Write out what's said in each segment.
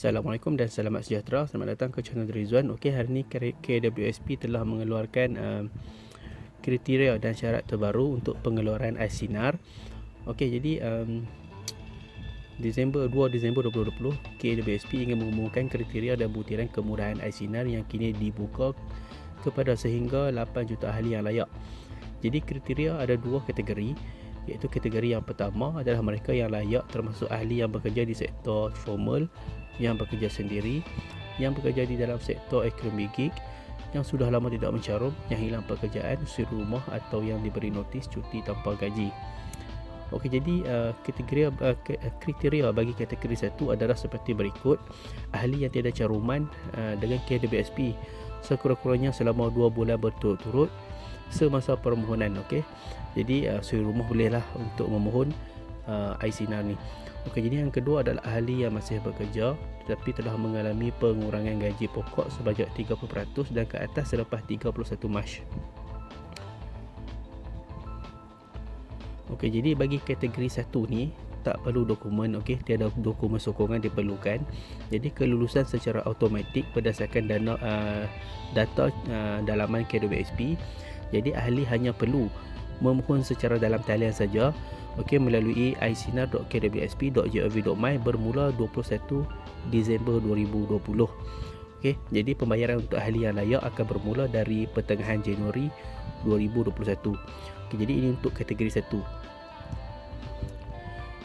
Assalamualaikum dan selamat sejahtera. Selamat datang ke channel Rizwan. Okey, hari ini KWSP telah mengeluarkan kriteria dan syarat terbaru untuk pengeluaran iSinar. Okey, jadi 2 Disember 2020, KWSP ingin mengumumkan kriteria dan butiran kemudahan iSinar yang kini dibuka kepada sehingga 8 juta ahli yang layak. Jadi kriteria ada 2 kategori, iaitu kategori yang pertama adalah mereka yang layak, termasuk ahli yang bekerja di sektor formal, yang bekerja sendiri, yang bekerja di dalam sektor ekonomi gig, yang sudah lama tidak mencarum, yang hilang pekerjaan, suri rumah atau yang diberi notis cuti tanpa gaji. Okey, jadi kriteria bagi kategori 1 adalah seperti berikut. Ahli yang tiada caruman dengan KWSP sekurang-kurangnya selama 2 bulan berturut-turut semasa permohonan. Okey, jadi suri rumah bolehlah untuk memohon iSinar ni. Okey, jadi yang kedua adalah ahli yang masih bekerja tetapi telah mengalami pengurangan gaji pokok sebanyak 30% dan ke atas selepas 31 Mac. Okey, jadi bagi kategori 1 ni tak perlu dokumen. Okey, tiada dokumen sokongan diperlukan. Jadi kelulusan secara automatik berdasarkan data dalaman KWSP. Jadi ahli hanya perlu memohon secara dalam talian saja, okey, melalui isinar.kwsp.gov.my bermula 21 Disember 2020. Okey, jadi pembayaran untuk ahli yang layak akan bermula dari pertengahan Januari 2021. Okey, jadi ini untuk kategori 1.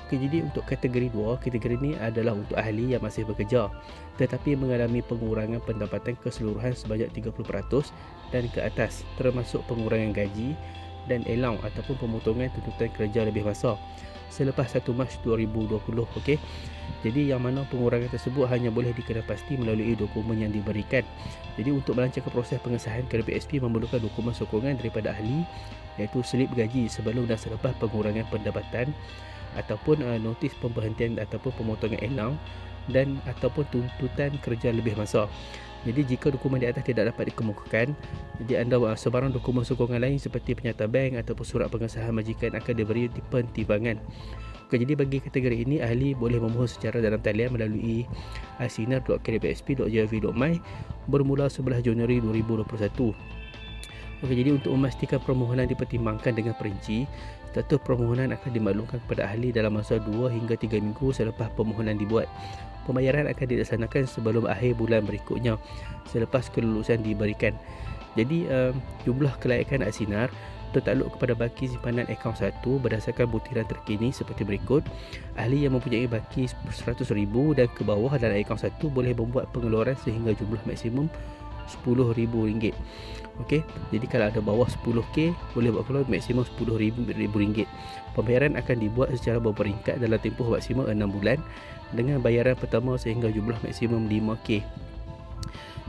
Okey, jadi untuk kategori 2, kategori ini adalah untuk ahli yang masih bekerja tetapi mengalami pengurangan pendapatan keseluruhan sebanyak 30% dan ke atas, termasuk pengurangan gaji dan elang ataupun pemotongan tuntutan kerja lebih masa selepas 1 Mac 2020. Okey, jadi yang mana pengurangan tersebut hanya boleh dikenal-pasti melalui dokumen yang diberikan. Jadi untuk melancarkan proses pengesahan, KWSP memerlukan dokumen sokongan daripada ahli, iaitu slip gaji sebelum dan selepas pengurangan pendapatan ataupun notis pemberhentian ataupun pemotongan elang dan ataupun tuntutan kerja lebih masa. Jadi jika dokumen di atas tidak dapat dikemukakan, jadi anda sebarang dokumen sokongan lain seperti penyata bank ataupun surat pengesahan majikan akan diberi pertimbangan. Okey, jadi bagi kategori ini ahli boleh memohon secara dalam talian melalui isinar.kwsp.gov.my bermula 11 Januari 2021. Okey, jadi untuk memastikan permohonan dipertimbangkan dengan perinci, status permohonan akan dimaklumkan kepada ahli dalam masa 2 hingga 3 minggu selepas permohonan dibuat. Pembayaran akan dilaksanakan sebelum akhir bulan berikutnya selepas kelulusan diberikan. Jadi jumlah kelayakan iSinar tertakluk kepada baki simpanan akaun 1 berdasarkan butiran terkini seperti berikut. Ahli yang mempunyai baki RM100,000 dan ke bawah dalam akaun 1 boleh membuat pengeluaran sehingga jumlah maksimum RM10,000. Okey, jadi kalau ada bawah 10k boleh buat keluar maksimum RM10,000. Pembayaran akan dibuat secara berperingkat dalam tempoh maksimum 6 bulan dengan bayaran pertama sehingga jumlah maksimum 5k.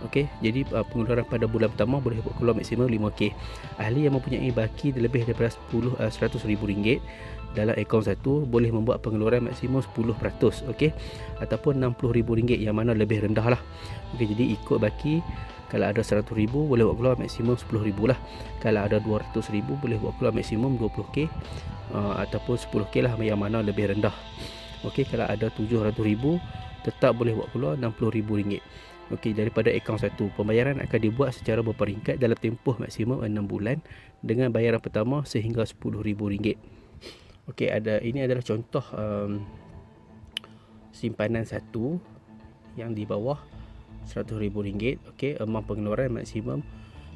Okey, jadi pengeluaran pada bulan pertama boleh buat keluar maksimum 5k. Ahli yang mempunyai baki lebih daripada RM100,000 dalam akaun 1 boleh membuat pengeluaran maksimum 10%, okey, ataupun RM60,000 yang mana lebih rendah lah. Okey, jadi ikut baki. Kalau ada RM100,000 boleh buat keluar maksimum RM10,000 lah. Kalau ada RM200,000 boleh buat keluar maksimum 20k ataupun 10k lah yang mana lebih rendah. Okey, kalau ada RM700,000 tetap boleh buat keluar RM60,000. Okey, daripada akaun 1 pembayaran akan dibuat secara berperingkat dalam tempoh maksimum 6 bulan dengan bayaran pertama sehingga RM10,000. Okey, ini adalah contoh simpanan 1 yang di bawah RM100,000. Okey, amount pengeluaran maksimum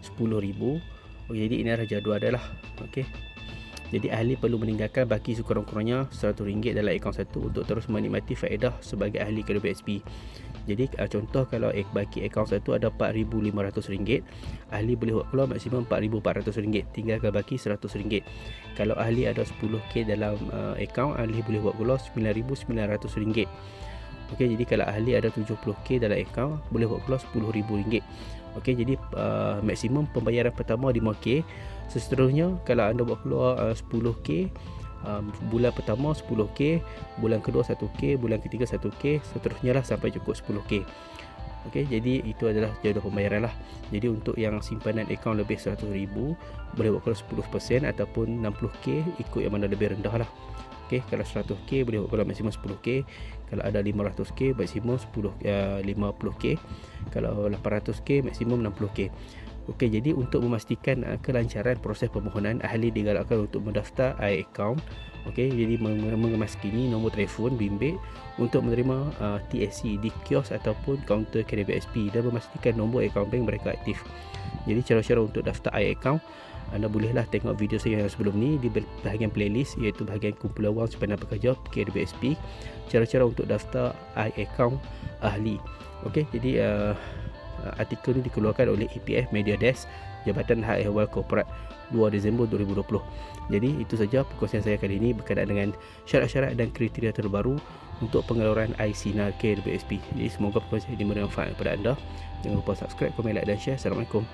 RM10,000. Okey, jadi ini adalah jadual adalah. Okey, jadi ahli perlu meninggalkan baki sekurang-kurangnya RM100 dalam akaun 1 untuk terus menikmati faedah sebagai ahli KWSP. Jadi contoh kalau baki akaun 1 ada RM4,500, ahli boleh buat keluar maksimum RM4,400, tinggalkan baki RM100. Kalau ahli ada 10k dalam akaun, ahli boleh buat keluar RM9,900. Okey, jadi kalau ahli ada 70k dalam akaun boleh buat keluar RM10,000. Okey, jadi maksimum pembayaran pertama 5k. Seterusnya kalau anda buat keluar 10k, bulan pertama 10k, bulan kedua 1k, bulan ketiga 1k, seterusnya lah sampai cukup 10k. Okey, jadi itu adalah jadual pembayaran lah. Jadi untuk yang simpanan akaun lebih 100,000 boleh buat kalau 10% ataupun 60k, ikut yang mana lebih rendah lah. Okey, kalau 100k boleh buat kalau maksimum 10k. Kalau ada 500k maksimum 50k. Kalau 800k maksimum 60k. Okey, jadi untuk memastikan kelancaran proses permohonan, ahli digalakkan untuk mendaftar iAccount. Okey, jadi mengemaskini nombor telefon bimbit untuk menerima TSC di kios ataupun kaunter KDBSP dan memastikan nombor akaun bank mereka aktif. Jadi cara-cara untuk daftar iAccount, anda bolehlah tengok video saya yang sebelum ni di bahagian playlist, iaitu bahagian kumpulan wang simpanan pekerja KDBSP, cara-cara untuk daftar iAccount ahli. Okey, jadi artikel ini dikeluarkan oleh EPF Media Desk, Jabatan Hak Ehwal Korporat, 2 Disember 2020. Jadi itu saja perkongsian saya kali ini berkaitan dengan syarat-syarat dan kriteria terbaru untuk pengeluaran iSinar KDBSP. Jadi semoga perkongsian ini bermanfaat kepada anda. Jangan lupa subscribe, komen, like dan share. Assalamualaikum.